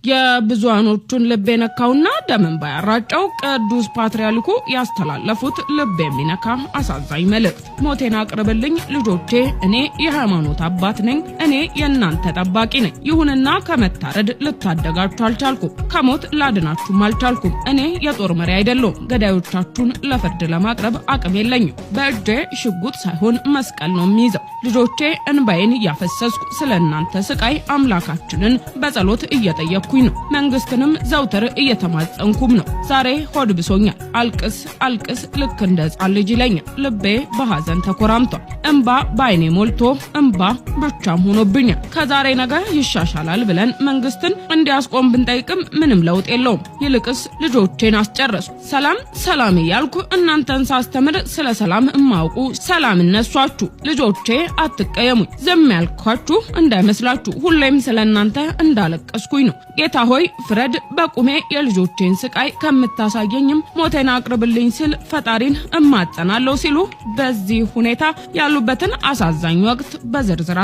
የብዙሃኖቹን ልብ የነካውና ደምን ባያራጨው ቅዱስ ፓትርያርኩ ያስተላለፉት ልብ የሚነካ አሳዛኝ መልእክት። ሞቴን አቅርብልኝ ልጆቼ፣ እኔ የሃይማኖት አባት ነኝ፣ እኔ የእናንተ ጠባቂ ነኝ። ይሁንና ከመታረድ ልታደጋችሁ አልቻልኩም፣ ከሞት ላድናችሁም አልቻልኩም። እኔ የጦር መሪ አይደለሁም፣ ገዳዮቻችሁን ለፍርድ ለማቅረብ አቅም የለኝም። በእጄ ሽጉጥ ሳይሆን መስቀል ነው የሚይዘው። ልጆቼ፣ እንባዬን እያፈሰስኩ ስለእናንተ ስቃይ አምላካችንን በጸሎት እየጠየቅኩ ነው። መንግስትንም ዘውትር እየተማጸንኩም ነው። ዛሬ ሆድ ብሶኛል። አልቅስ አልቅስ ልክ እንደ ሕፃን ልጅ ይለኛል። ልቤ በሐዘን ተኮራምቷል። እንባ በአይኔ ሞልቶ እንባ ብቻም ሆኖብኛል። ከዛሬ ነገ ይሻሻላል ብለን መንግስትን እንዲያስቆም ብንጠይቅም ምንም ለውጥ የለውም። ይልቅስ ልጆቼን አስጨረሱ። ሰላም ሰላም እያልኩ እናንተን ሳስተምር ስለ ሰላም እማውቁ ሰላም እነሷችሁ። ልጆቼ አትቀየሙኝ። ዝም ያልኳችሁ እንዳይመስላችሁ፣ ሁሌም ስለእናንተ እንዳለቀስኩኝ ነው። ጌታ ሆይ ፍረድ፣ በቁሜ የልጆቼን ስቃይ ከምታሳየኝም ሞቴን አቅርብልኝ ስል ፈጣሪን እማጸናለሁ ሲሉ በዚህ ሁኔታ ያሉበትን አሳዛኝ ወቅት በዝርዝር